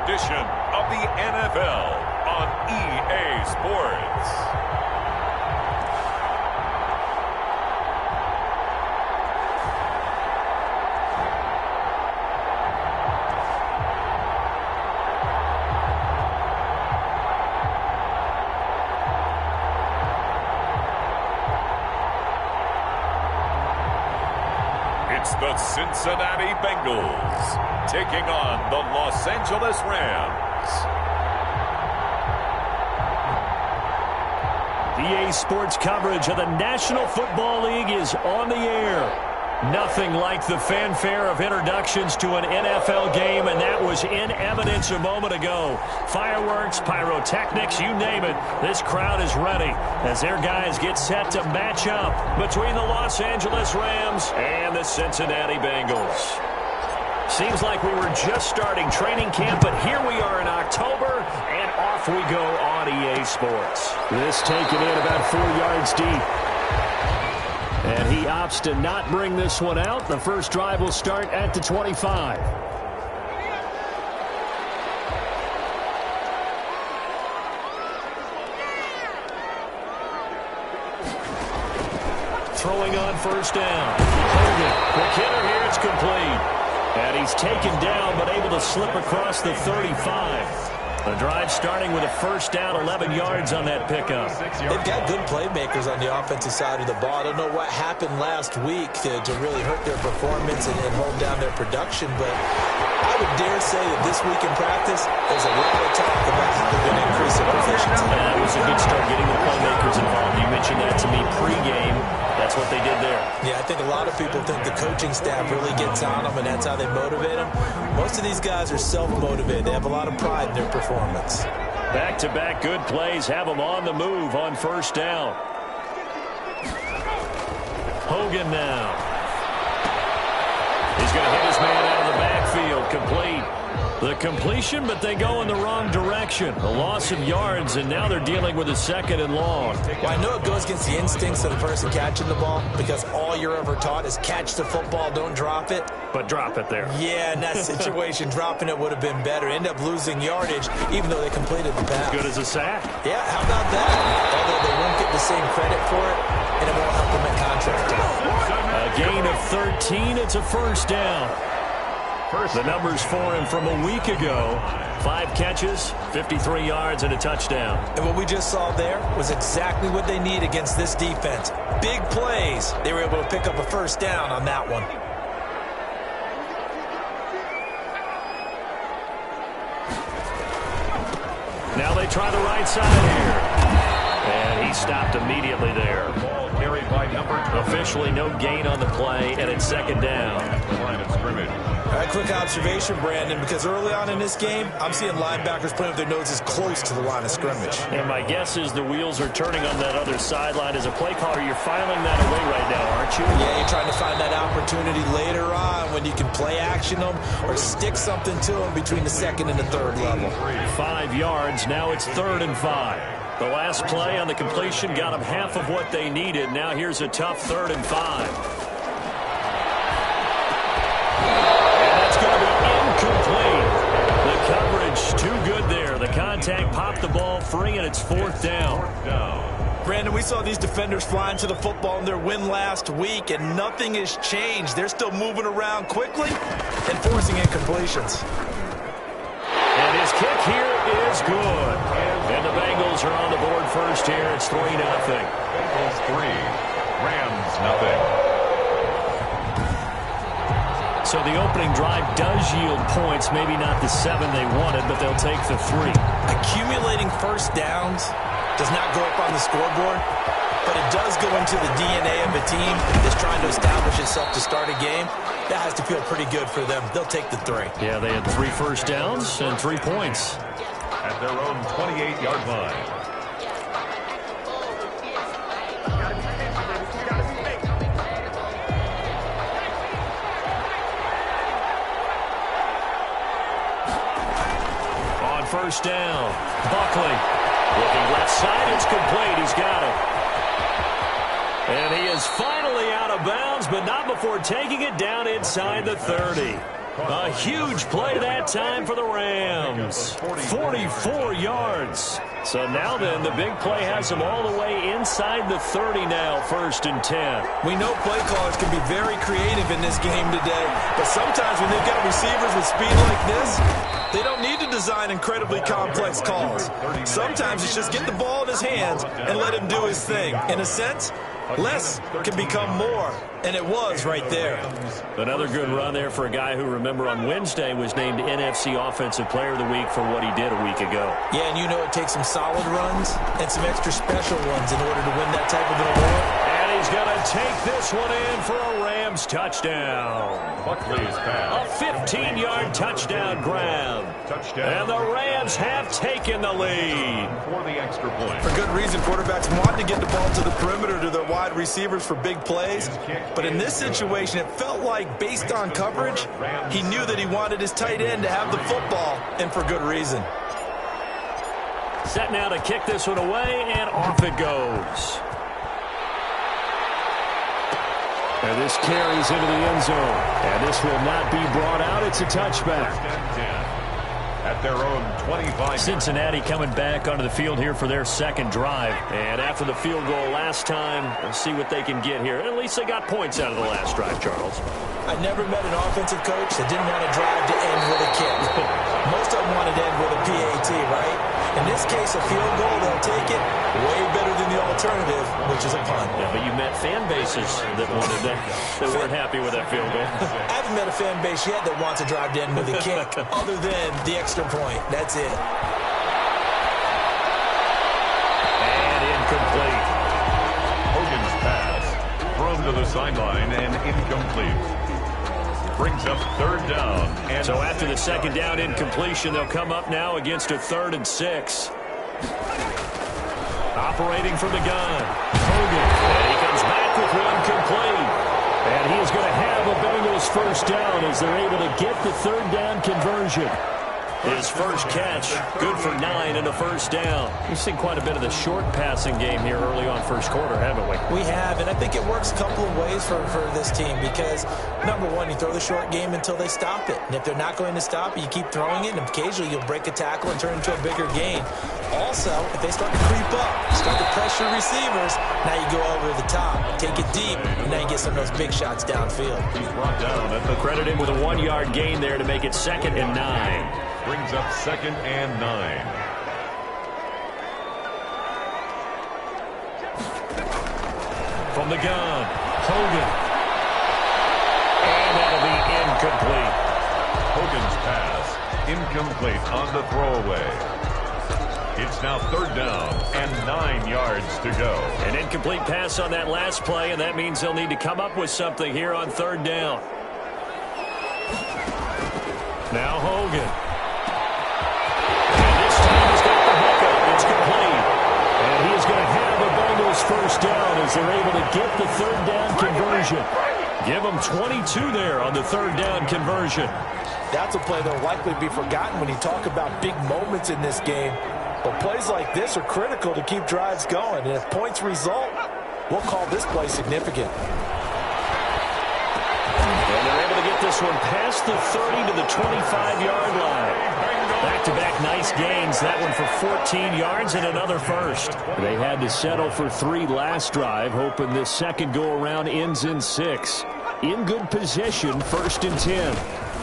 edition of the NFL on EA Sports. It's the Cincinnati Bengals taking on the Los Angeles Rams. EA Sports coverage of the National Football League is on the air. Nothing like the fanfare of introductions to an NFL game, and that was in evidence a moment ago. Fireworks, pyrotechnics, you name it. This crowd is ready as their guys get set to match up between the Los Angeles Rams and the Cincinnati Bengals. Seems like we were just starting training camp, but here we are in October, and off we go on EA Sports. This taken in about 4 yards deep. And he opts to not bring this one out. The first drive will start at the 25. Throwing on first down. Hogan, the killer here, it's complete. And he's taken down, but able to slip across the 35. The drive starting with a first down, 11 yards on that pickup. They've got good playmakers on the offensive side of the ball. I don't know what happened last week to really hurt their performance and hold down their production, but I would dare say that this week in practice, there's a lot of talk about how they're going to increase their proficiency. And that was a good start getting the playmakers involved. You mentioned that to me pregame. That's what they did there. Yeah, I think a lot of people think the coaching staff really gets on them, and that's how they motivate them. Most of these guys are self-motivated. They have a lot of pride in their performance. Back-to-back good plays have them on the move on first down. Hogan now. He's going to hit his man out of the backfield. Complete. The completion, but they go in the wrong direction. A loss of yards, and now they're dealing with a second and long. Well, I know it goes against the instincts of the person catching the ball because all you're ever taught is catch the football, don't drop it. But drop it there. Yeah, in that situation, dropping it would have been better. End up losing yardage, even though they completed the pass. Good as a sack. Yeah, how about that? Although they won't get the same credit for it, and it won't help them at contract time. A gain of 13, it's a first down. The numbers for him from a week ago. 5 catches, 53 yards, and a touchdown. And what we just saw there was exactly what they need against this defense. Big plays. They were able to pick up a first down on that one. Now they try the right side here. And he stopped immediately there. Ball carried by number 2. Officially no gain on the play, and it's second down. The line of scrimmage. All right, quick observation, Brandon, because early on in this game, I'm seeing linebackers playing with their noses close to the line of scrimmage. And my guess is the wheels are turning on that other sideline. As a play caller, you're filing that away right now, aren't you? Yeah, you're trying to find that opportunity later on when you can play action them or stick something to them between the second and the third level. 5 yards, now it's 3rd and 5. The last play on the completion got them half of what they needed. Now here's a tough 3rd and 5. Incomplete. The coverage too good there. The contact popped the ball free, and it's 4th down. Brandon, we saw these defenders flying to the football in their win last week, and nothing has changed. They're still moving around quickly and forcing incompletions. And his kick here is good. And the Bengals are on the board first here. It's 3-0. Bengals 3, Rams nothing. So the opening drive does yield points, maybe not the 7 they wanted, but they'll take the 3. Accumulating first downs does not go up on the scoreboard, but it does go into the DNA of a team that's trying to establish itself to start a game. That has to feel pretty good for them. They'll take the 3. Yeah, they had 3 first downs and 3 points. At their own 28-yard line. First down. Buckley looking left side. It's complete. He's got it. And he is finally out of bounds, but not before taking it down inside the 30. A huge play that time for the Rams. 44 yards. So now then, the big play has them all the way inside the 30 now, 1st and 10. We know play callers can be very creative in this game today, but sometimes when they've got receivers with speed like this, they don't need to design incredibly complex calls. Sometimes it's just get the ball in his hands and let him do his thing. In a sense, less can become more, and it was right there. Another good run there for a guy who, remember, on Wednesday was named NFC Offensive Player of the Week for what he did a week ago. Yeah, and you know it takes some solid runs and some extra special ones in order to win that type of an award. And he's going to take this one in for a Rams touchdown. Buckley's pass. A 15-yard touchdown grab. Touchdown. And the Rams have taken the lead. For the extra point. For good reason, quarterbacks want to get the ball to the perimeter to their wide receivers for big plays. But in this situation, it felt like, based on coverage, he knew that he wanted his tight end to have the football, and for good reason. Set now to kick this one away, and off it goes. And this carries into the end zone. And this will not be brought out. It's a touchback. At their own 25. Cincinnati coming back onto the field here for their second drive. And after the field goal last time, we'll see what they can get here. At least they got points out of the last drive, Charles. I never met an offensive coach that didn't want to drive to end with a kick. Most of them wanted to end with a PAT, right? In this case, a field goal, they'll take it. Way better than the alternative, which is a punt. Yeah, but you met fan bases that wanted that weren't happy with that field goal. I haven't met a fan base yet that wants to drive to end with a kick, other than the extra point. That's it. And incomplete. Hogan's pass. Thrown to the sideline and incomplete. Brings up 3rd down. And so after the 2nd down incompletion, they'll come up now against a 3rd and 6. Operating from the gun. Hogan. And he comes back with one complete. And he is going to have a Bengals 1st down as they're able to get the 3rd down conversion. His first catch, good for 9 and a 1st down. We've seen quite a bit of the short passing game here early on 1st quarter, haven't we? We have, and I think it works a couple of ways for this team because, number one, you throw the short game until they stop it. And if they're not going to stop it, you keep throwing it, and occasionally you'll break a tackle and turn it into a bigger gain. Also, if they start to creep up, start to pressure receivers, now you go over the top, take it deep, and now you get some of those big shots downfield. He's brought down at the credit him with a 1-yard gain there to make it 2nd and 9. Brings up 2nd and 9. From the gun, Hogan. And that'll be incomplete. Hogan's pass, incomplete on the throwaway. It's now 3rd down and 9 yards to go. An incomplete pass on that last play, and that means they'll need to come up with something here on 3rd down. Now Hogan. It's complete. And he is going to have a Bengals 1st down as they're able to get the 3rd down conversion. Give them 22 there on the 3rd down conversion. That's a play that will likely be forgotten when you talk about big moments in this game. But plays like this are critical to keep drives going. And if points result, we'll call this play significant. And they're able to get this one past the 30 to the 25-yard line. Back-to-back nice gains. That one for 14 yards and another 1st. They had to settle for 3 last drive, hoping this second go-around ends in 6. In good position, 1st and 10.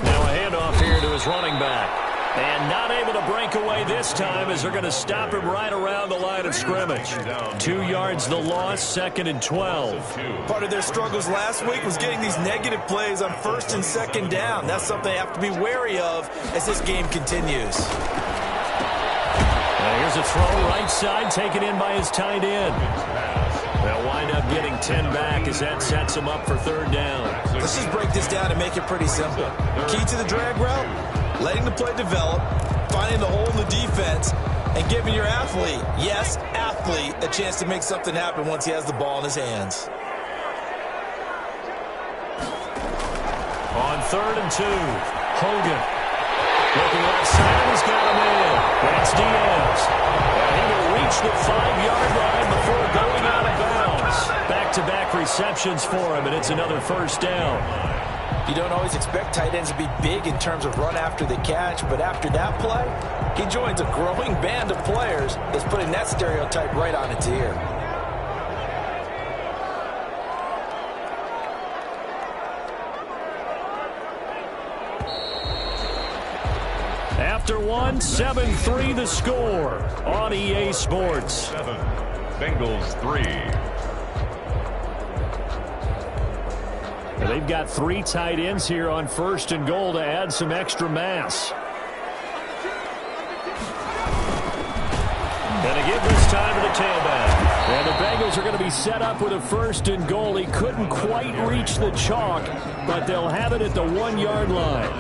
Now a handoff here to his running back. And not able to break away this time as they're going to stop him right around the line of scrimmage. 2 yards the loss, 2nd and 12. Part of their struggles last week was getting these negative plays on 1st and 2nd down. That's something they have to be wary of as this game continues. Here's a throw right side, taken in by his tight end. They'll wind up getting 10 back as that sets them up for 3rd down. Let's just break this down and make it pretty simple. Key to the drag route, letting the play develop, finding the hole in the defense, and giving your athlete, yes, athlete, a chance to make something happen once he has the ball in his hands. On 3rd and 2, Hogan. Looking left side, he's got him in. That's Diaz. And he will reach the 5-yard line before going out of bounds. Back-to-back receptions for him, and it's another 1st down. You don't always expect tight ends to be big in terms of run after the catch, but after that play, he joins a growing band of players that's putting that stereotype right on its ear. After one, 7-3 the score on EA Sports. 7, Bengals 3. They've got 3 tight ends here on 1st and goal to add some extra mass. And again this time to the tailback. And the Bengals are going to be set up with a 1st and goal. He couldn't quite reach the chalk, but they'll have it at the 1-yard line.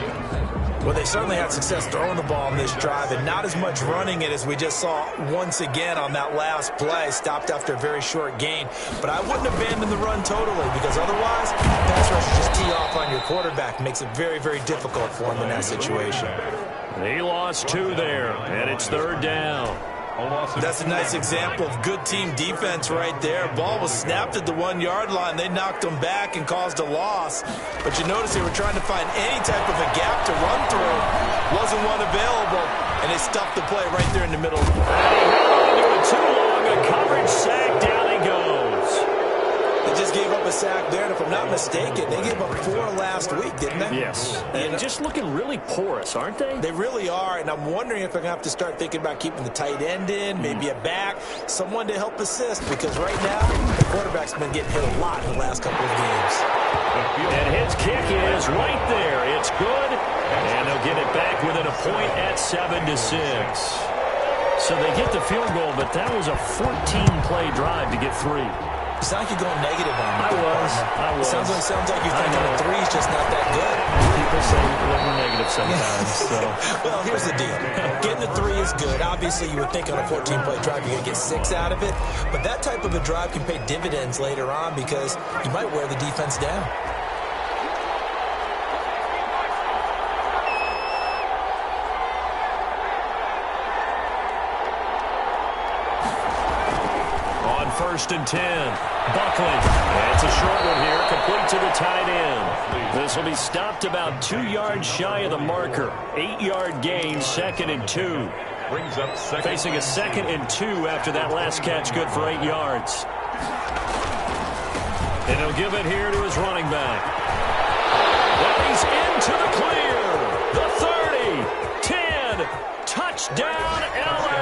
Well, they certainly had success throwing the ball on this drive and not as much running it as we just saw once again on that last play. Stopped after a very short gain. But I wouldn't abandon the run totally because otherwise, pass rushers just tee off on your quarterback. Makes it very, very difficult for him in that situation. He lost 2 there, and it's 3rd down. That's a nice example of good team defense right there. Ball was snapped at the 1-yard line. They knocked him back and caused a loss. But you notice they were trying to find any type of a gap to run through. Wasn't one available, and they stuffed the play right there in the middle. And he held on to it too long. A coverage sack. Down he goes. They just gave up a sack there, and if I'm not mistaken, they gave up 4 last week, didn't they? Yes. And just looking really porous, aren't they? They really are, and I'm wondering if I'm going to have to start thinking about keeping the tight end in, maybe a back, someone to help assist, because right now, the quarterback's been getting hit a lot in the last couple of games. And his kick is right there. It's good, and they'll get it back within a point at 7-6. So they get the field goal, but that was a 14-play drive to get 3. It's not like you're going negative on me. I was. Sounds like you're thinking the 3's just not that good. People say we're negative sometimes. So. Well, here's the deal. Getting the 3 is good. Obviously, you would think on a 14-play drive you're going to get 6 out of it. But that type of a drive can pay dividends later on because you might wear the defense down. On 1st and 10, Buckley. And it's a short one here, complete to the tight end. This will be stopped about 2 yards shy of the marker. 8-yard gain, 2nd and 2. Brings up second. Facing a 2nd and 2 after that last catch, good for 8 yards. And he'll give it here to his running back. Well, he's into the clear. The 30, 10, touchdown LA.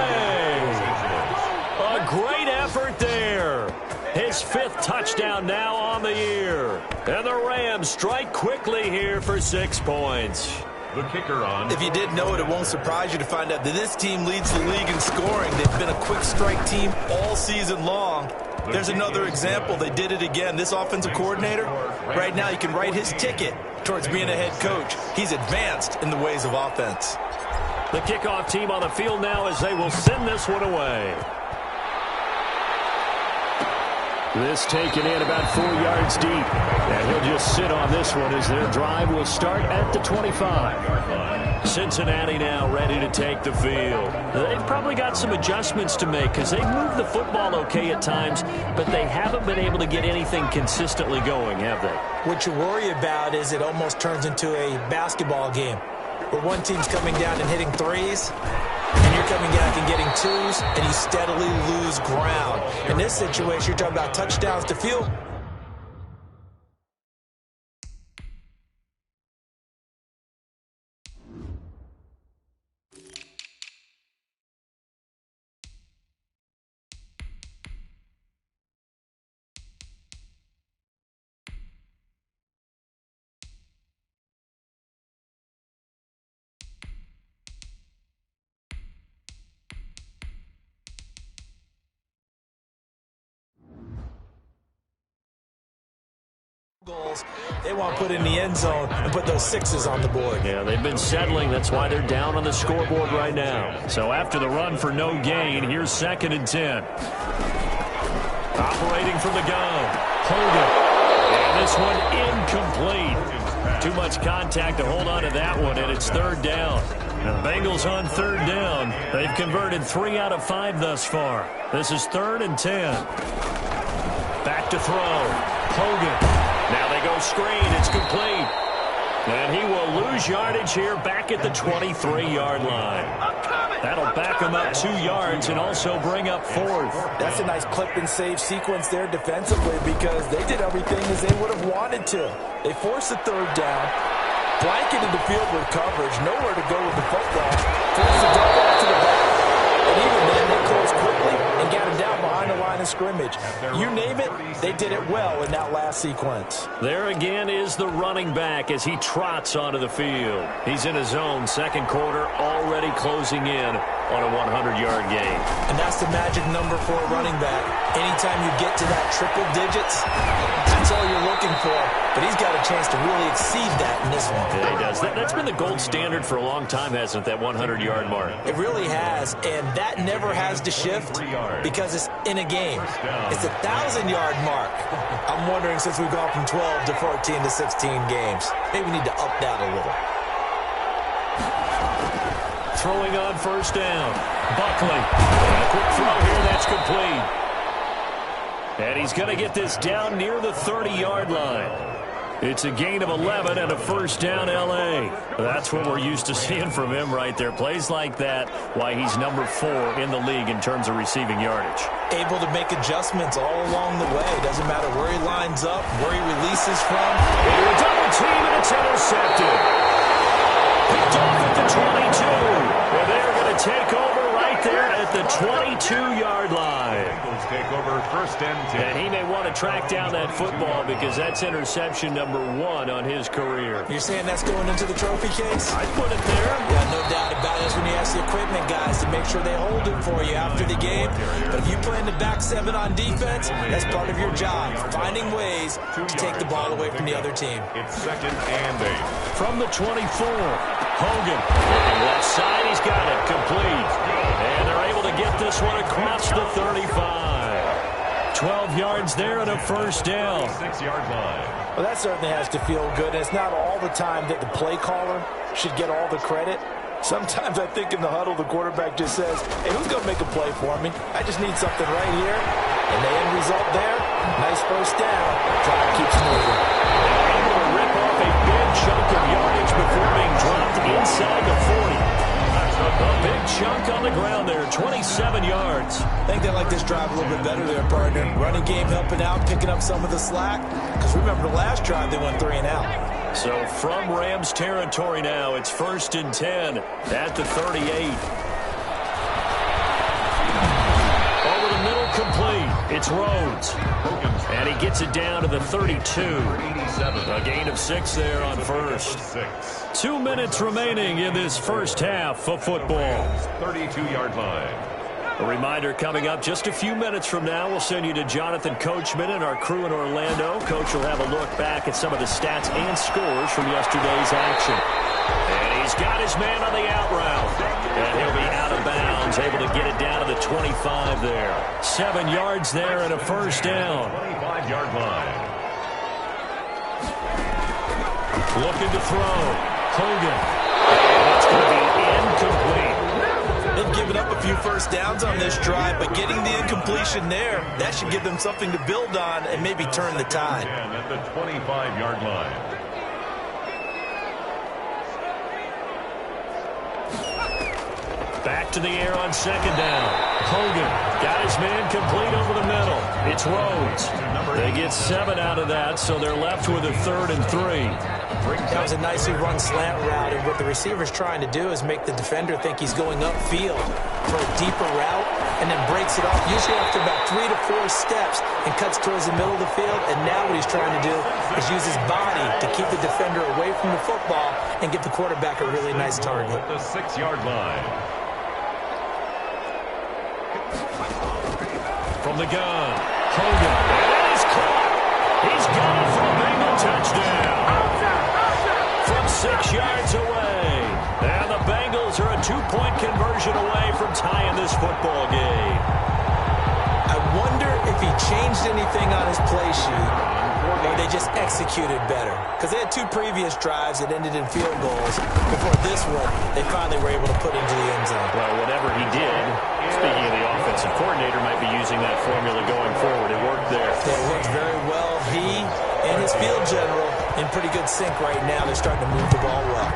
A great effort there. His 5th touchdown now on the year. And the Rams strike quickly here for 6 points. The kicker on. If you didn't know it, it won't surprise you to find out that this team leads the league in scoring. They've been a quick strike team all season long. There's another example. They did it again. This offensive coordinator, right now you can write his ticket towards being a head coach. He's advanced in the ways of offense. The kickoff team on the field now as they will send this one away. This taken in about 4 yards deep. And he'll just sit on this one as their drive will start at the 25. Cincinnati now ready to take the field. They've probably got some adjustments to make because they've moved the football okay at times, but they haven't been able to get anything consistently going, have they? What you worry about is it almost turns into a basketball game where one team's coming down and hitting 3s, and you're coming back and getting 2s, and you steadily lose ground. In this situation, you're talking about touchdowns to field. Goals. They want to put in the end zone and put those 6s on the board. Yeah, they've been settling. That's why they're down on the scoreboard right now. So after the run for no gain, here's 2nd and 10. Operating from the gun. Hogan. And this one incomplete. Too much contact to hold on to that one, and it's 3rd down. Now the Bengals on 3rd down. They've converted 3 out of 5 thus far. This is 3rd and 10. Back to throw. Hogan. Now they go screen. It's complete. And he will lose yardage here back at the 23-yard line. That'll back him up 2 yards and also bring up 4th. That's a nice clip and save sequence there defensively because they did everything as they would have wanted to. They forced the 3rd down, blanketed the field with coverage, nowhere to go with the football, forced the double to the back, and even then they closed quickly and got him down behind the line of scrimmage. You name it, they did it well in that last sequence. There again is the running back as he trots onto the field. He's in his own 2nd quarter, already closing in on a 100-yard gain. And that's the magic number for a running back. Anytime you get to that triple digits, that's all you're looking for. But he's got a chance to really exceed that in this one. Yeah, he does. That's been the gold standard for a long time, hasn't it, that 100-yard mark? It really has, and that never has to shift because it's in a game. It's a 1,000-yard mark. I'm wondering, since we've gone from 12 to 14 to 16 games, maybe we need to up that a little. Throwing on 1st down. Buckley. And a quick throw here. That's complete. And he's going to get this down near the 30-yard line. It's a gain of 11 and a 1st down L.A. That's what we're used to seeing from him right there. Plays like that, why he's number 4 in the league in terms of receiving yardage. Able to make adjustments all along the way. Doesn't matter where he lines up, where he releases from. Into a double team, and it's intercepted. Picked off at the 22. Well, they're going to take over right there at the 22-yard line. Bengals take over 1st and 10. And he may want to track down that football because that's interception number 1 on his career. You're saying that's going into the trophy case? I'd put it there. Yeah, no doubt about it. That's when you ask the equipment guys to make sure they hold it for you after the game. But if you play in the back 7 on defense, that's part of your job, finding ways to take the ball away from the other team. It's 2nd and 8. From the 24, Hogan looking left side. He's got it complete. And they're able to get this one across the 35. 12 yards there and a 1st down. 6-yard line. Well, that certainly has to feel good. It's not all the time that the play caller should get all the credit. Sometimes I think in the huddle, the quarterback just says, hey, who's going to make a play for me? I just need something right here. And the end result there, nice 1st down. Drive keeps moving. Able to rip off a big chunk of yardage before being dropped inside the 40. A big chunk on the ground there, 27 yards. I think they like this drive a little bit better there, partner. Running game helping out, picking up some of the slack. Because remember the last drive, they went 3 and out. So from Rams territory now, it's 1st and 10 at the 38. Over the middle, complete. It's Rhodes. And he gets it down to the 32. A gain of 6 there on 1st. 2 minutes remaining in this 1st half of football. 32-yard line. A reminder coming up just a few minutes from now. We'll send you to Jonathan Coachman and our crew in Orlando. Coach will have a look back at some of the stats and scores from yesterday's action. And he's got his man on the out route. And he'll be out of bounds, able to get it down to the 25 there. 7 yards there and a 1st down. 25-yard line. Looking to throw. Hogan. And it's going to be incomplete. They've given up a few 1st downs on this drive, but getting the incompletion there, that should give them something to build on and maybe turn the tide. At the 25-yard line. Back to the air on 2nd down. Hogan got his man complete over the middle. It's Rhodes. They get 7 out of that, so they're left with a 3rd and 3. That was a nicely run slant route, and what the receiver's trying to do is make the defender think he's going upfield for a deeper route, and then breaks it off, usually after about 3 to 4 steps, and cuts towards the middle of the field. And now what he's trying to do is use his body to keep the defender away from the football and give the quarterback a really nice target. At the 6-yard line. From the gun, Hogan. And he's caught. He's got it for a Bengal touchdown. From 6 yards away. And the Bengals are a 2-point conversion away from tying this football game. I wonder if he changed anything on his play sheet, or they just executed better. Because they had 2 previous drives that ended in field goals. Before this one, they finally were able to put into the end zone. Well, whatever he did, speaking of the offensive coordinator, might be using that formula going forward. It worked there. It worked very well. He and his field general in pretty good sync right now. They're starting to move the ball well.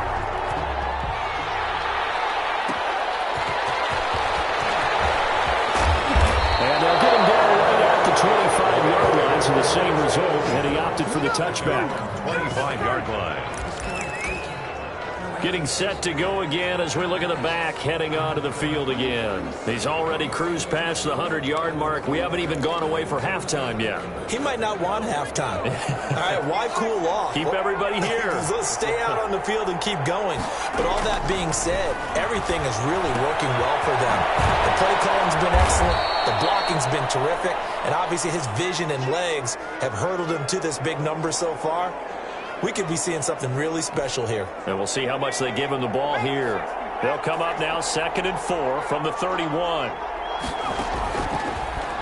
And they'll get him down right at the 25-yard line, so the same result, and he opted for the touchback. 25-yard line. Getting set to go again as we look at the back, heading onto the field again. He's already cruised past the 100-yard mark. We haven't even gone away for halftime yet. He might not want halftime. All right, why cool off? Keep everybody here. Let's stay out on the field and keep going. But all that being said, everything is really working well for them. The play calling's been excellent. The blocking's been terrific. And obviously his vision and legs have hurdled him to this big number so far. We could be seeing something really special here. And we'll see how much they give him the ball here. They'll come up now 2nd and 4 from the 31.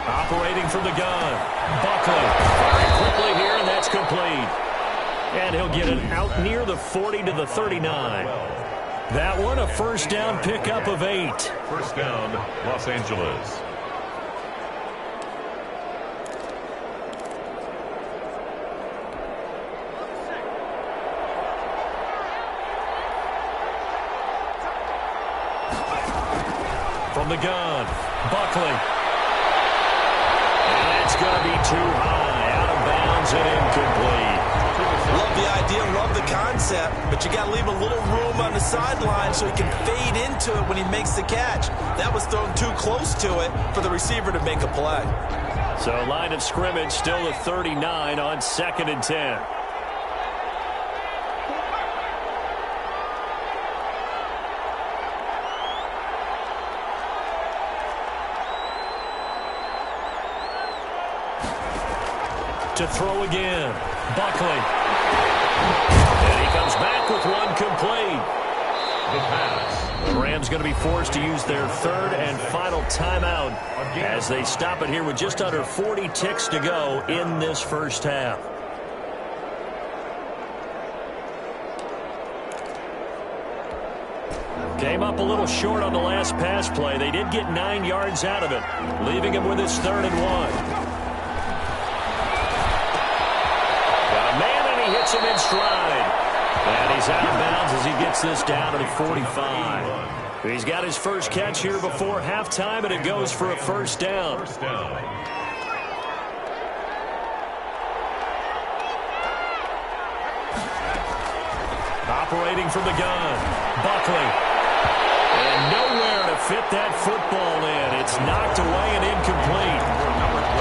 Operating from the gun. Buckley firing quickly here, and that's complete. And he'll get it out near the 40 to the 39. That one a first down pickup of 8. First down, Los Angeles. From the gun, Buckley. And that's going to be too high, out of bounds and incomplete. Love the idea, love the concept, but you got to leave a little room on the sideline so he can fade into it when he makes the catch. That was thrown too close to it for the receiver to make a play. So line of scrimmage still the 39 on 2nd and 10. To throw again, Buckley. And he comes back with one complete. The pass. The Rams going to be forced to use their 3rd and final timeout as they stop it here with just under 40 ticks to go in this first half. Came up a little short on the last pass play. They did get 9 yards out of it, leaving him with his 3rd and 1. Hits him in stride. And he's out of bounds as he gets this down to the 45. He's got his first catch here before halftime, and it goes for a first down. Operating from the gun, Buckley. And nowhere to fit that football in. It's knocked away and incomplete.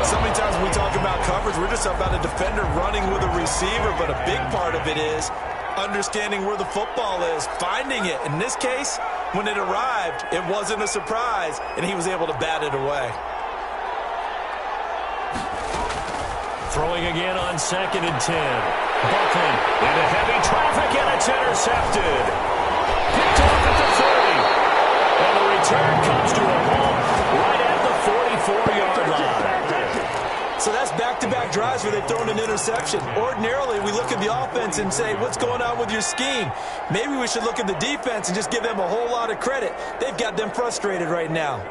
So many times when we talk about coverage, we're just about a defender running with a receiver, but a big part of it is understanding where the football is, finding it. In this case, when it arrived, it wasn't a surprise, and he was able to bat it away. Throwing again on 2nd and 10. Buckley into heavy traffic, and it's intercepted. Picked off at the 30. And the return comes to a halt right at the 44-yard line. So that's back-to-back drives where they've thrown an interception. Ordinarily, we look at the offense and say, what's going on with your scheme? Maybe we should look at the defense and just give them a whole lot of credit. They've got them frustrated right now.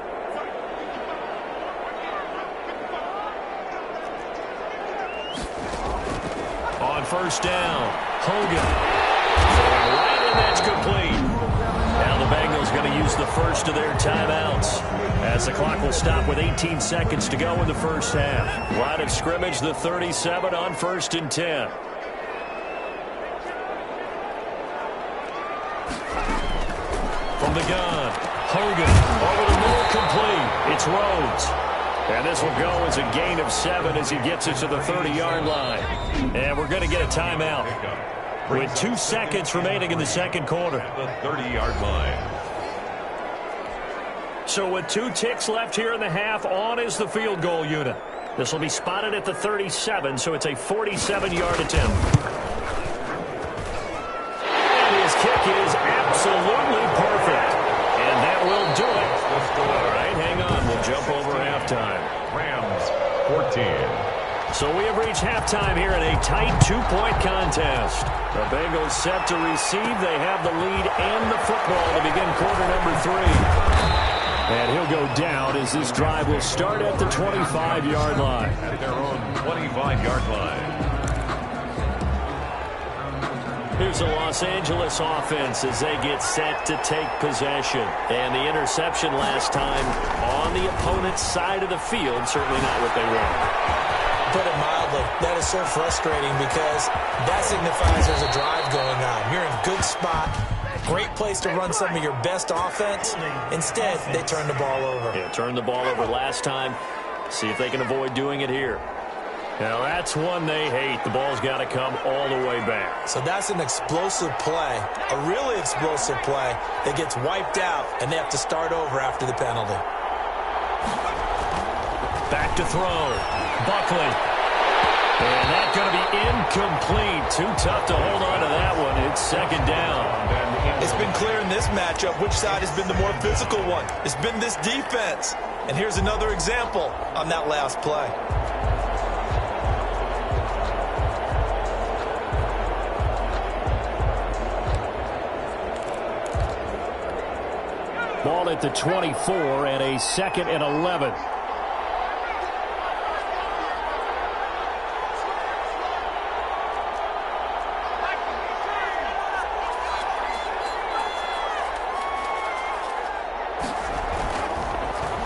On first down, Hogan. Right, and that's complete. Now the Bengals going to use the first of their timeouts as the clock will stop with 18 seconds to go in the first half. Line of scrimmage, the 37 on 1st and 10. From the gun, Hogan over the middle, complete. It's Rhodes. And this will go as a gain of 7 as he gets it to the 30-yard line. And we're going to get a timeout with 2 seconds remaining in the second quarter. The 30-yard line. So with 2 ticks left here in the half, on is the field goal unit. This will be spotted at the 37, so it's a 47-yard attempt. And his kick is absolutely perfect. And that will do it. All right, hang on. We'll jump over halftime. Rams, 14. So we have reached halftime here in a tight 2-point contest. The Bengals set to receive. They have the lead and the football to begin quarter number 3. And he'll go down as this drive will start at the 25-yard line. At their own 25-yard line. Here's the Los Angeles offense as they get set to take possession. And the interception last time on the opponent's side of the field, certainly not what they want. Put it mildly, that is so frustrating because that signifies there's a drive going on. You're in a good spot, great place to run some of your best offense. Instead, they turn the ball over. Yeah, turned the ball over last time. See if they can avoid doing it here. Now, that's one they hate. The ball's got to come all the way back. So that's an explosive play, a really explosive play that gets wiped out, and they have to start over after the penalty. Back to throw. Buckley. And that's going to be incomplete. Too tough to hold on to that one. It's second down. It's been clear in this matchup which side has been the more physical one. It's been this defense. And here's another example on that last play. Ball at the 24 and a 2nd and 11.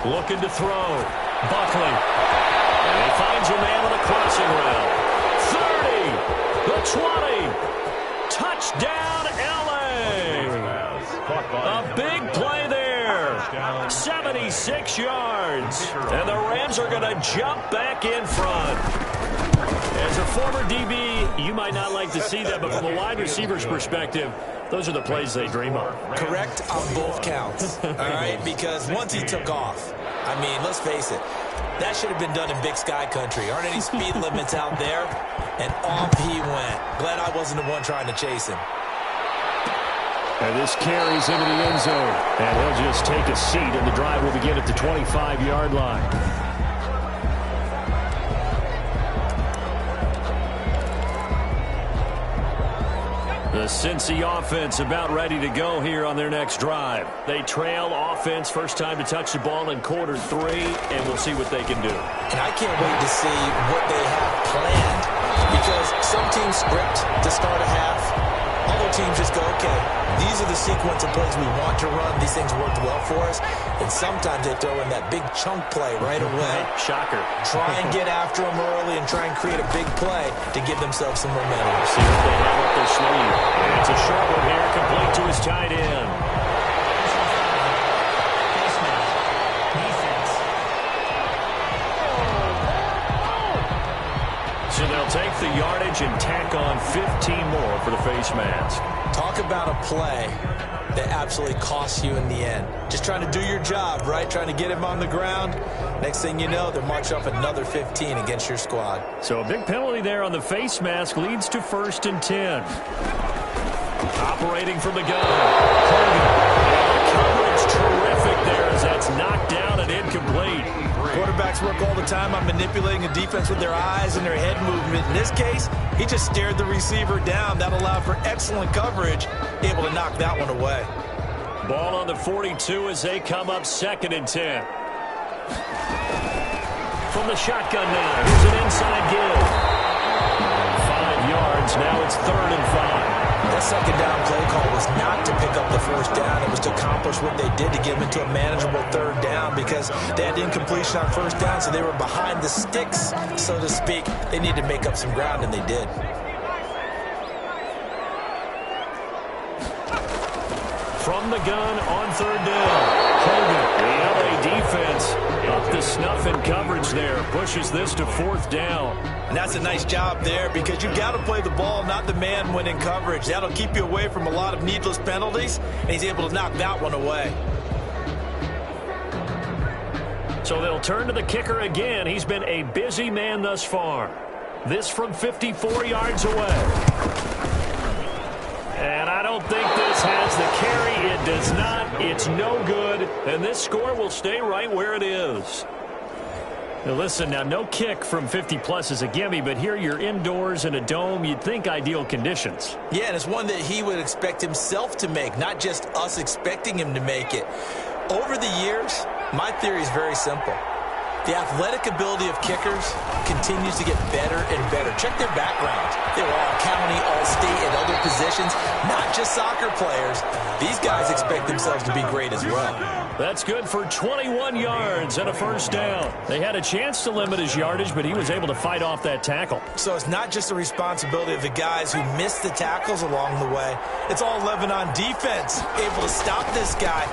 Looking to throw. Buckley. And he finds a man on the crossing route. 30. The 20. Touchdown, L.A. A big play there. 76 yards. And the Rams are going to jump back in front. As a former DB, you might not like to see that, but from a wide receiver's perspective, those are the plays they dream of. Correct on both counts, all right? Because once he took off, I mean, let's face it, that should have been done in Big Sky country. Aren't any speed limits out there? And off he went. Glad I wasn't the one trying to chase him. And this carries into the end zone. And he'll just take a seat, and the drive will begin at the 25-yard line. The Cincy offense about ready to go here on their next drive. They trail offense, first time to touch the ball in quarter 3, and we'll see what they can do. And I can't wait to see what they have planned, because some teams script to start a half. Other teams just go, okay, these are the sequence of plays we want to run. These things worked well for us. And sometimes they throw in that big chunk play right away. Shocker. Try and get after them early and try and create a big play to give themselves some momentum. See what they have up their sleeve. And it's a short one here, complete to his tight end. So they'll take the yardage and tack on 15 more for the face mask. Talk about a play that absolutely costs you in the end. Just trying to do your job, right? Trying to get him on the ground. Next thing you know, they'll march up another 15 against your squad. So a big penalty there on the face mask leads to 1st and 10. Operating from the gun. Hogan. Coverage terrific there as that's knocked down and incomplete. Quarterbacks work all the time on manipulating a defense with their eyes and their head movement. In this case, he just stared the receiver down. That allowed for excellent coverage, able to knock that one away. Ball on the 42 as they come up 2nd and 10. From the shotgun now, here's an inside give. 5 yards, now it's 3rd and 5. That second down play call was not to pick up the first down. It was to accomplish what they did to get them into a manageable 3rd down, because they had incompletion on 1st down, so they were behind the sticks, so to speak. They needed to make up some ground, and they did. From the gun on 3rd down. Hogan, the LA defense up to snuff in coverage there. Pushes this to 4th down. And that's a nice job there, because you've got to play the ball, not the man when in coverage. That'll keep you away from a lot of needless penalties, and he's able to knock that one away. So they'll turn to the kicker again. He's been a busy man thus far. This from 54 yards away. And I don't think this has the carry. It does not. It's no good. And this score will stay right where it is. Now listen, now no kick from 50-plus is a gimme, but here you're indoors in a dome. You'd think ideal conditions. Yeah, and it's one that he would expect himself to make, not just us expecting him to make it. Over the years, my theory is very simple. The athletic ability of kickers continues to get better and better. Check their backgrounds. They were all county, all state, and other positions, not just soccer players. These guys expect themselves to be great as well. That's good for 21 yards and a first down. They had a chance to limit his yardage, but he was able to fight off that tackle. So it's not just the responsibility of the guys who missed the tackles along the way. It's all 11 on defense, able to stop this guy,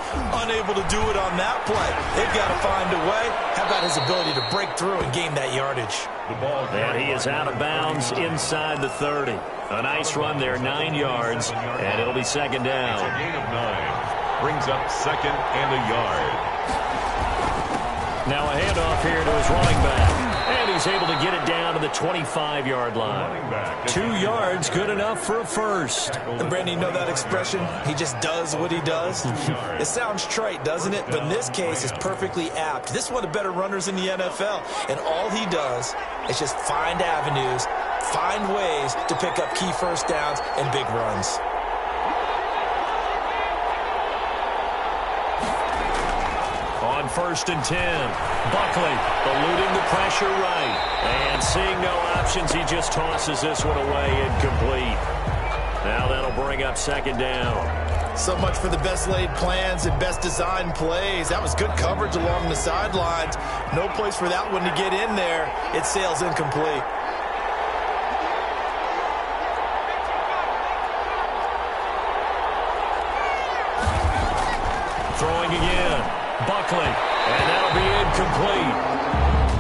unable to do it on that play. They've got to find a way. How about his ability to break through and gain that yardage? And he is out of bounds inside the 30. A nice run there, 9 yards, and it'll be second down. A gain of 9. Brings up second and a yard. Now a handoff here to his running back. And he's able to get it down to the 25-yard line. 2 yards, good enough for a first. And Brandon, you know that expression? He just does what he does? It sounds trite, doesn't it? But in this case, it's perfectly apt. This is one of the better runners in the NFL. And all he does is just find avenues, find ways to pick up key first downs and big runs. On 1st and 10, Buckley eluding the pressure right. And seeing no options, he just tosses this one away incomplete. Now that'll bring up second down. So much for the best laid plans and best designed plays. That was good coverage along the sidelines. No place for that one to get in there. It sails incomplete. Throwing again. Buckley, and that'll be incomplete.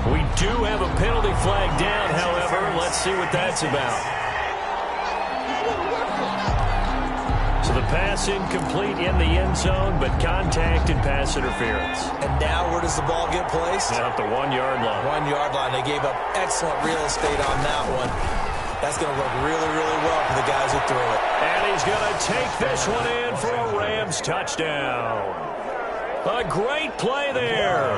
We do have a penalty flag down, however. Let's see what that's about. So the pass incomplete in the end zone, but contact and pass interference. And now where does the ball get placed? At the 1-yard line. 1-yard line. They gave up excellent real estate on that one. That's going to work really, really well for the guys who threw it. And he's going to take this one in for a Rams touchdown. A great play there.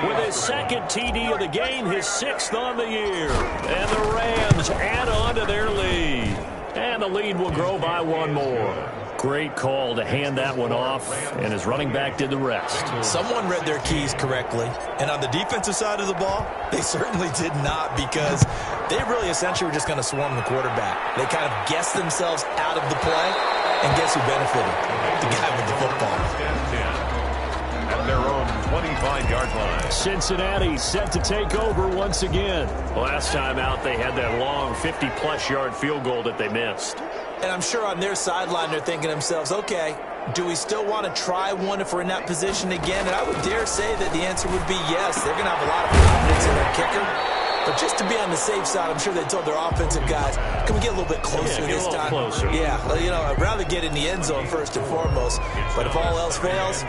With his second TD of the game, his 6th on the year. And the Rams add on to their lead. And the lead will grow by 1 more. Great call to hand that one off, and his running back did the rest. Someone read their keys correctly. And on the defensive side of the ball, they certainly did not, because they really essentially were just going to swarm the quarterback. They kind of guessed themselves out of the play, and guess who benefited? The guy with the football. At their own 25-yard line. Cincinnati set to take over once again. Last time out, they had that long 50-plus yard field goal that they missed. And I'm sure on their sideline, they're thinking to themselves, okay, do we still want to try one if we're in that position again? And I would dare say that the answer would be yes. They're going to have a lot of confidence in their kicker. But just to be on the safe side, I'm sure they told their offensive guys, can we get a little bit closer this time? Closer. Yeah, well, you know, I'd rather get in the end zone first and foremost. But if all else fails,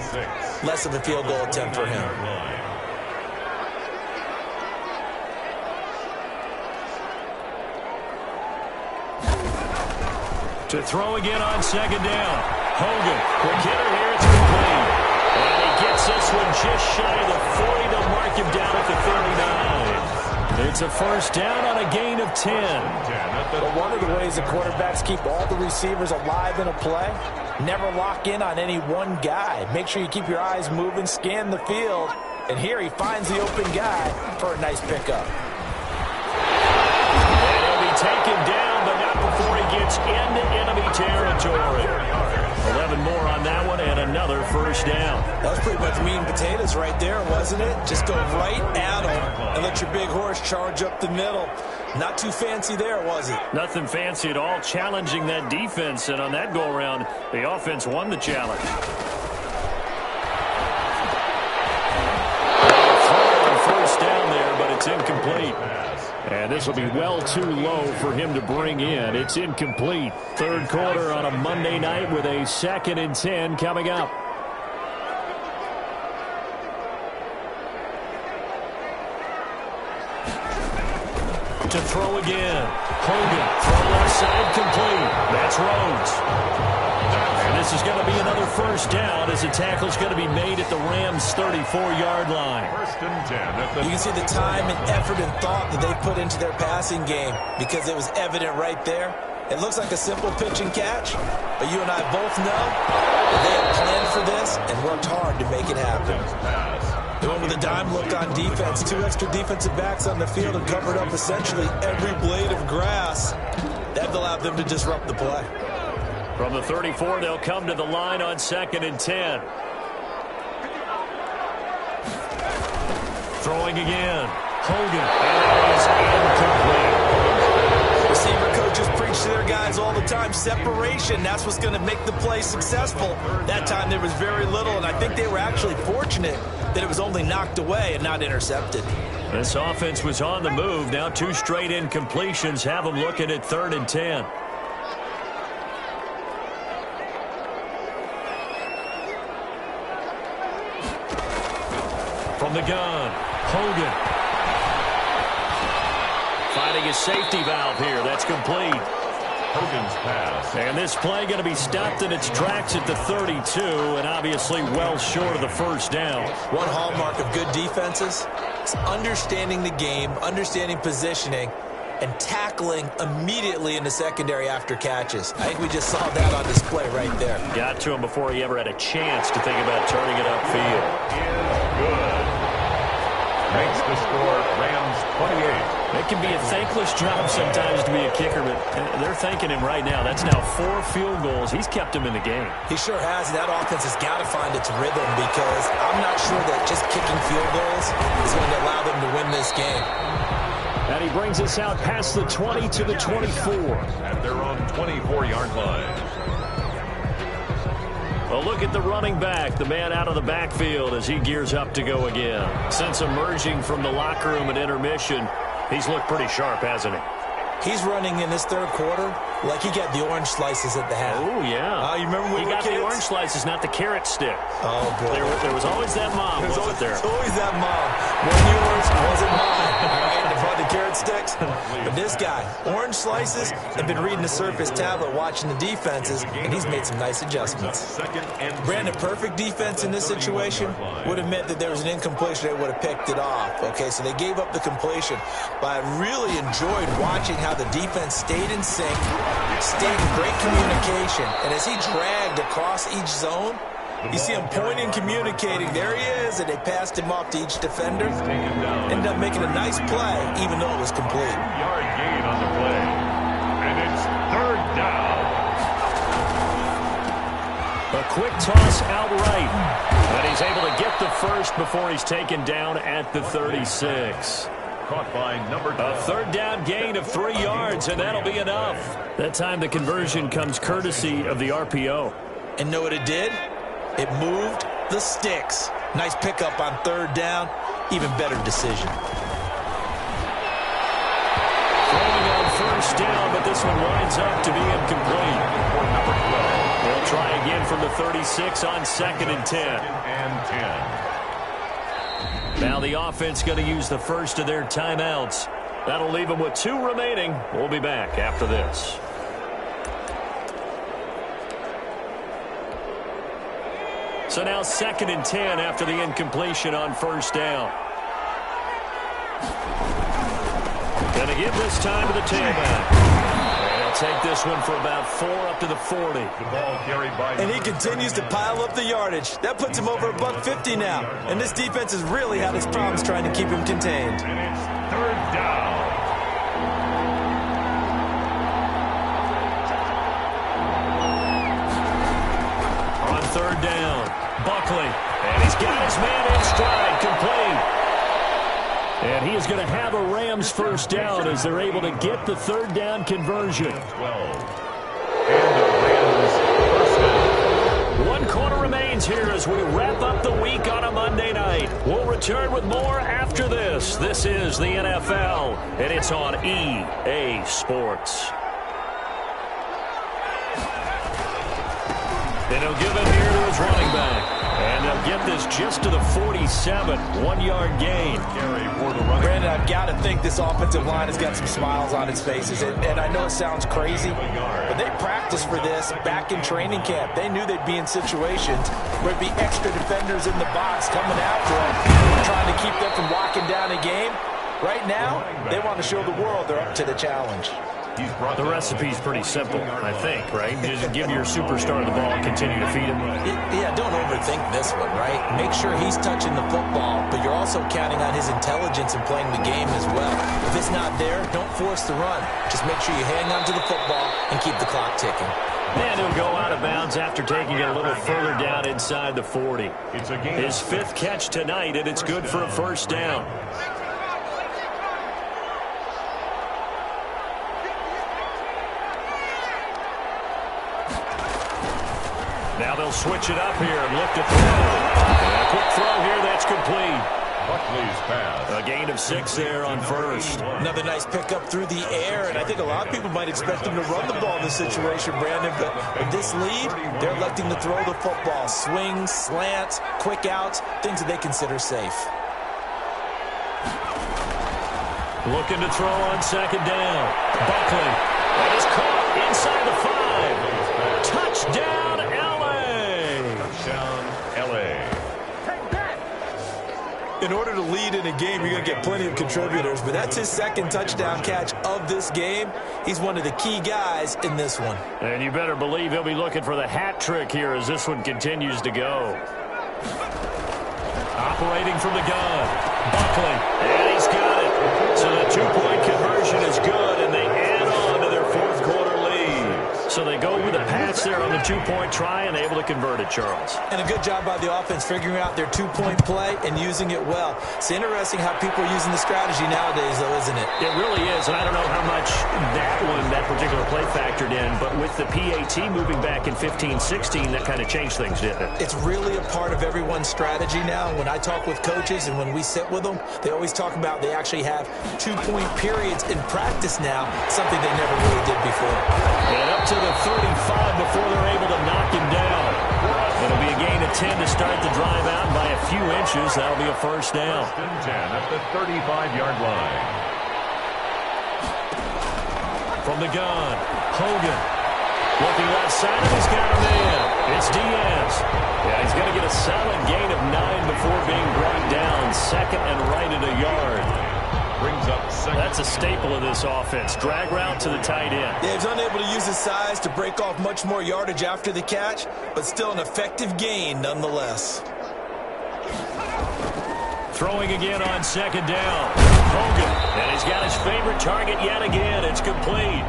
less of a field goal attempt for him. To throw again on second down. Hogan will get her here. It's complete. And he gets this one just shy of the 40. They'll mark him down at the 39. It's a first down on a gain of 10. Well, one of the ways the quarterbacks keep all the receivers alive in a play, never lock in on any one guy. Make sure you keep your eyes moving, scan the field. And here he finds the open guy for a nice pickup. And he'll be taken down, but not before he gets into enemy territory. 11 more on that one, and another first down. That was pretty much meat and potatoes right there, wasn't it? Just go right at him and let your big horse charge up the middle. Not too fancy there, was it? Nothing fancy at all, challenging that defense, and on that go-around, the offense won the challenge. First down there, but it's incomplete. And this will be well too low for him to bring in. It's incomplete. Third quarter on a Monday night with a 2nd and 10 coming up. To throw again. Hogan, throw left side, complete. That's Rhodes. And this is going to be another first down as the tackle's going to be made at the Rams' 34-yard line. 1st and 10. You can see the time and effort and thought that they put into their passing game, because it was evident right there. It looks like a simple pitch and catch, but you and I both know that they had planned for this and worked hard to make it happen. They went with a dime look on defense. 2 extra defensive backs on the field and covered up essentially every blade of grass. That allowed them to disrupt the play. From the 34, they'll come to the line on 2nd and 10. Throwing again. Hogan. And that is incomplete. Receiver coaches preach to their guys all the time. Separation, that's what's going to make the play successful. That time there was very little, and I think they were actually fortunate that it was only knocked away and not intercepted. This offense was on the move. Now 2 straight incompletions have them looking at 3rd and 10. From the gun, Hogan. Finding a safety valve here. That's complete. Hogan's pass. And this play going to be stopped in its tracks at the 32, and obviously well short of the first down. One hallmark of good defenses is understanding the game, understanding positioning, and tackling immediately in the secondary after catches. I think we just saw that on display right there. Got to him before he ever had a chance to think about turning it upfield. Is good. Makes the score Rams 28. It can be a thankless job sometimes to be a kicker, but they're thanking him right now. That's now 4 field goals. He's kept him in the game. He sure has. That offense has got to find its rhythm because I'm not sure that just kicking field goals is going to allow them to win this game. And he brings us out past the 20 to the 24. At their own 24-yard line. Well, look at the running back, the man out of the backfield as he gears up to go again. Since emerging from the locker room at intermission, he's looked pretty sharp, hasn't he? He's running in this 3rd quarter like he got the orange slices at the half. Oh, yeah. You remember when he got the orange slices, not the carrot stick. Oh, boy. There was always that mom, wasn't there? There's always that mom. One yours wasn't mine. All right, the fun of carrot sticks. But this guy, orange slices, and been reading the Surface tablet, watching the defenses, and he's made some nice adjustments. Brandon, perfect defense in this situation would have meant that there was an incompletion. They would have picked it off. Okay, so they gave up the completion. But I really enjoyed watching how the defense stayed in sync, stayed in great communication, and as he dragged across each zone, you see him pointing, communicating. There he is, and they passed him off to each defender. Ended up making a nice play, even though it was complete. 2-yard gain on the play. And it's 3rd down. A quick toss outright. And he's able to get the first before he's taken down at the 36. Caught by number 10. A 3rd down gain of 3 yards, and that'll be enough. That time the conversion comes courtesy of the RPO. And know what it did? It moved the sticks. Nice pickup on 3rd down. Even better decision. Throwing on 1st down, but this one winds up to be incomplete. They'll try again from the 36 on 2nd and 10. And 10. Now the offense going to use the first of their timeouts. That'll leave them with 2 remaining. We'll be back after this. So now 2nd and 10 after the incompletion on 1st down. Gonna give this time to the tailback. And he'll take this one for about 4 up to the 40. The ball carried by. And he continues to pile up the yardage. That puts him over $150 now. And this defense has really had its problems trying to keep him contained. And it's 3rd down. On 3rd down, Buckley. And he's got his man in stride, complete. And he is going to have a Rams 1st down as they're able to get the 3rd down conversion. 12. And the Rams 1st down. 1 quarter remains here as we wrap up the week on a Monday night. We'll return with more after this. This is the NFL, and it's on EA Sports. And he'll give it here to his running back. And they'll get this just to the 47, 1-yard gain. Carry for the running. Brandon, I've got to think this offensive line has got some smiles on its faces. And I know it sounds crazy, but they practiced for this back in training camp. They knew they'd be in situations where it'd be extra defenders in the box coming after them, trying to keep them from locking down a game. Right now, they want to show the world they're up to the challenge. The recipe's pretty simple, I think, right? Just give your superstar the ball and continue to feed him. Yeah, don't overthink this one, right? Make sure he's touching the football, but you're also counting on his intelligence in playing the game as well. If it's not there, don't force the run. Just make sure you hang on to the football and keep the clock ticking. And he'll go out of bounds after taking it a little further down inside the 40. His 5th catch tonight, and it's good for a first down. Now they'll switch it up here and look to throw. And a quick throw here, that's complete. Buckley's pass. A gain of 6 there on first. Another nice pickup through the air, and I think a lot of people might expect him to run the ball in this situation, Brandon, but with this lead, they're electing to throw the football. Swings, slants, quick outs, things that they consider safe. Looking to throw on second down. Buckley. That is caught inside the 5. Touchdown, L.A. Touchdown, L.A. In order to lead in a game, you're going to get plenty of contributors, but that's his 2nd touchdown catch of this game. He's one of the key guys in this one. And you better believe he'll be looking for the hat trick here as this one continues to go. Operating from the gun. Buckley. And he's got it. So the 2-point conversion is good, and they add on to their 4th quarter lead. So they go with a pass there on the 2-point try and able to convert it, Charles. And a good job by the offense figuring out their 2-point play and using it well. It's interesting how people are using the strategy nowadays, though, isn't it? It really is, and I don't know how much that particular play factored in, but with the PAT moving back in 15-16, that kind of changed things, didn't it? It's really a part of everyone's strategy now. When I talk with coaches and when we sit with them, they always talk about they actually have 2-point periods in practice now, something they never really did before. And up to the 35 before they're able to knock him down. It'll be a gain of 10 to start the drive out, and by a few inches, that'll be a first down. 10 at the 35-yard line. From the gun, Hogan. Looking left side, and he's got a man. It's Diaz. Yeah, he's going to get a solid gain of 9 before being brought down. 2nd and right at a yard. Brings up 2nd. That's a staple of this offense. Drag route to the tight end. Yeah, he's unable to use his size to break off much more yardage after the catch, but still an effective gain nonetheless. Throwing again on second down. Hogan. And he's got his favorite target yet again. It's complete.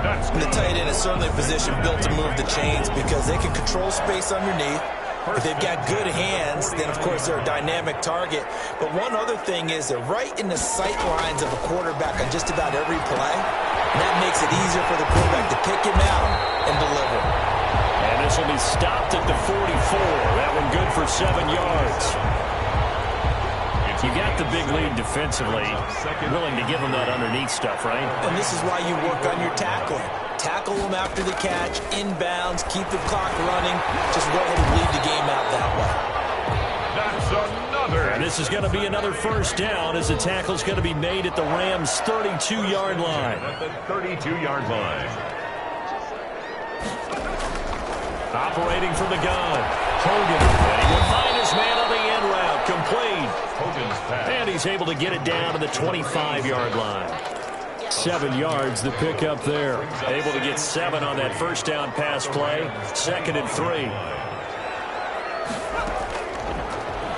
And the tight end is certainly a position built to move the chains because they can control space underneath. If they've got good hands, then, of course, they're a dynamic target. But one other thing is they're right in the sight lines of a quarterback on just about every play. And that makes it easier for the quarterback to pick him out and deliver. And this will be stopped at the 44. That one good for 7 yards. You got the big lead defensively, willing to give them that underneath stuff, right? And this is why you work on your tackling. Tackle them after the catch, inbounds, keep the clock running. Just go ahead and lead the game out that way. That's another. And this is going to be another first down as the tackle's going to be made at the Rams' 32-yard line. At the 32-yard line. Operating from the gun. Hogan. And he will find his man on the end route. Complete. Hogan's pass. And he's able to get it down to the 25-yard line. 7 yards the pick up there. Able to get 7 on that first down pass play. 2nd and 3.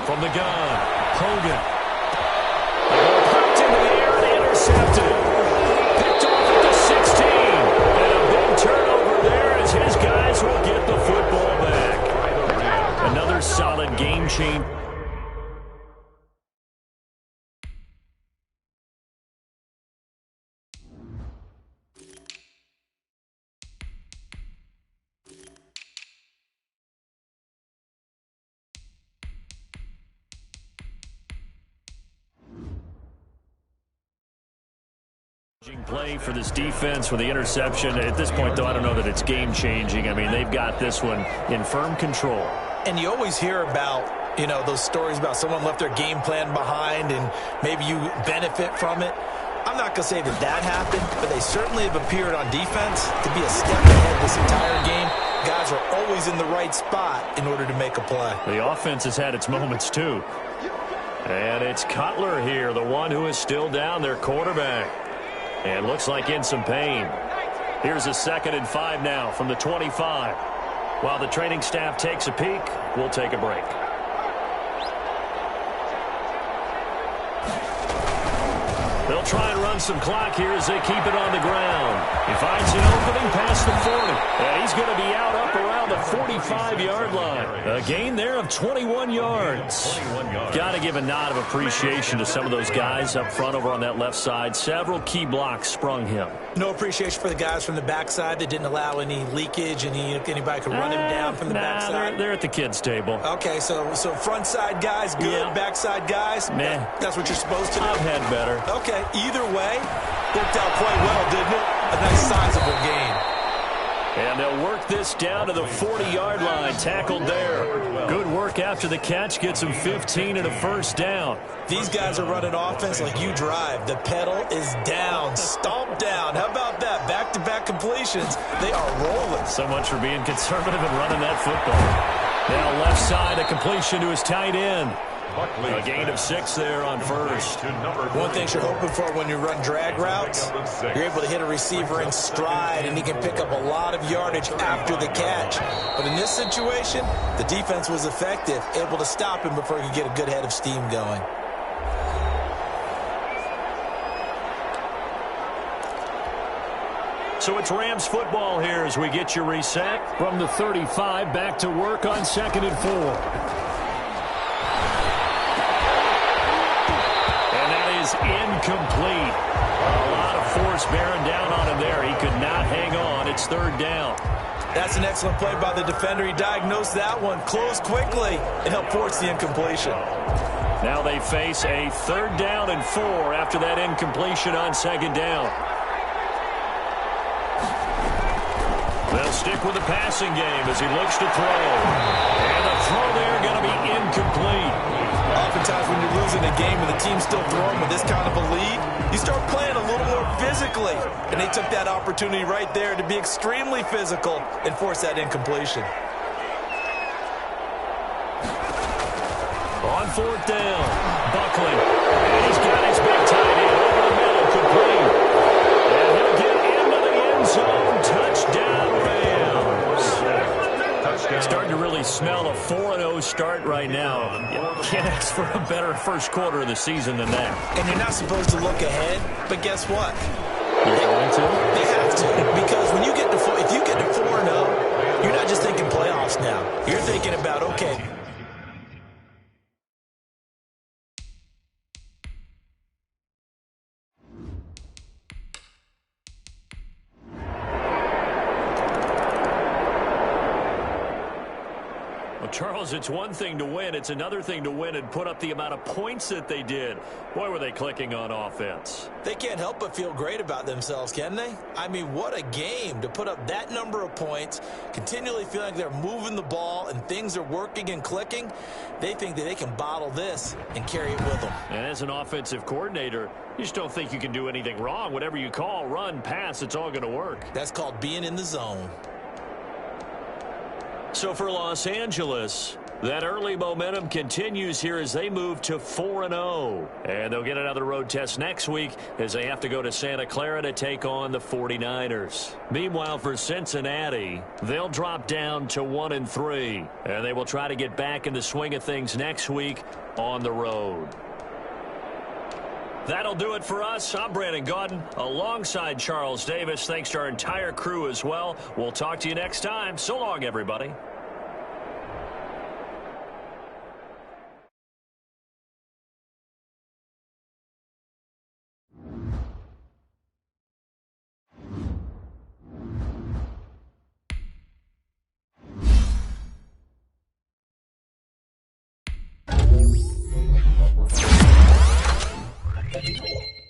From the gun, Hogan. Popped in the air and intercepted. Picked off at the 16. And a big turnover there as his guys will get the football back. Another solid game change. Play for this defense with the interception. At this point, though, I don't know that it's game-changing. I mean, they've got this one in firm control. And you always hear about, you know, those stories about someone left their game plan behind and maybe you benefit from it. I'm not going to say that that happened, but they certainly have appeared on defense to be a step ahead this entire game. Guys are always in the right spot in order to make a play. The offense has had its moments, too. And it's Cutler here, the one who is still down, their quarterback. And looks like in some pain. Here's a 2nd and 5 now from the 25. While the training staff takes a peek, we'll take a break. They'll try and run some clock here as they keep it on the ground. He finds an opening past the 40. And he's going to be out up around the 45-yard line. A gain there of 21 yards. Got to give a nod of appreciation to some of those guys up front over on that left side. Several key blocks sprung him. No appreciation for the guys from the backside that didn't allow any leakage, and anybody could run him down from the backside. They're at the kids' table. Okay, so front side guys good, Yeah. backside guys, Meh. that's what you're supposed to do. I've had better. Okay, either way, worked out quite well, didn't it? A nice sizable gain. And they'll work this down to the 40-yard line. Tackled there. Good work after the catch. Gets him 15 and a first down. These guys are running offense like you drive. The pedal is down, stomp down. How about that? Back-to-back completions. They are rolling. So much for being conservative and running that football. Now left side, a completion to his tight end. A gain of 6 there on first. One thing you're hoping for when you run drag routes, you're able to hit a receiver in stride, and he can pick up a lot of yardage after the catch. But in this situation, the defense was effective, able to stop him before he could get a good head of steam going. So it's Rams football here as we get you reset. From the 35, back to work on 2nd and 4. Incomplete. A lot of force bearing down on him there. He could not hang on. It's 3rd down. That's an excellent play by the defender. He diagnosed that one, closed quickly, and helped force the incompletion. Now they face a 3rd down and 4 after that incompletion on 2nd down. They'll stick with the passing game as he looks to throw. And the throw there going to be incomplete. Oftentimes when you're losing a game and the team's still throwing with this kind of a lead, you start playing a little more physically. And they took that opportunity right there to be extremely physical and force that incompletion. On 4th down, Buckley. And he's got his big tight end over the middle, complete. And he'll get into the end zone. Touchdown, Rams. Starting to really smell a 4-0 start right now. You can't ask for a better first quarter of the season than that. And you're not supposed to look ahead, but guess what? You're going to? They have to, because when you get to if you get to 4-0, you're not just thinking playoffs now. You're thinking about, okay, Charles, it's one thing to win. It's another thing to win and put up the amount of points that they did. Boy, were they clicking on offense. they can't help but feel great about themselves, can they? I mean, what a game to put up that number of points, continually feeling like they're moving the ball and things are working and clicking. They think that they can bottle this and carry it with them. And as an offensive coordinator, you just don't think you can do anything wrong. Whatever you call, run, pass, it's all going to work. That's called being in the zone. So for Los Angeles, that early momentum continues here as they move to 4-0. And they'll get another road test next week as they have to go to Santa Clara to take on the 49ers. Meanwhile, for Cincinnati, they'll drop down to 1-3. And they will try to get back in the swing of things next week on the road. That'll do it for us. I'm Brandon Gaudin alongside Charles Davis. Thanks to our entire crew as well. We'll talk to you next time. So long, everybody. Thank you.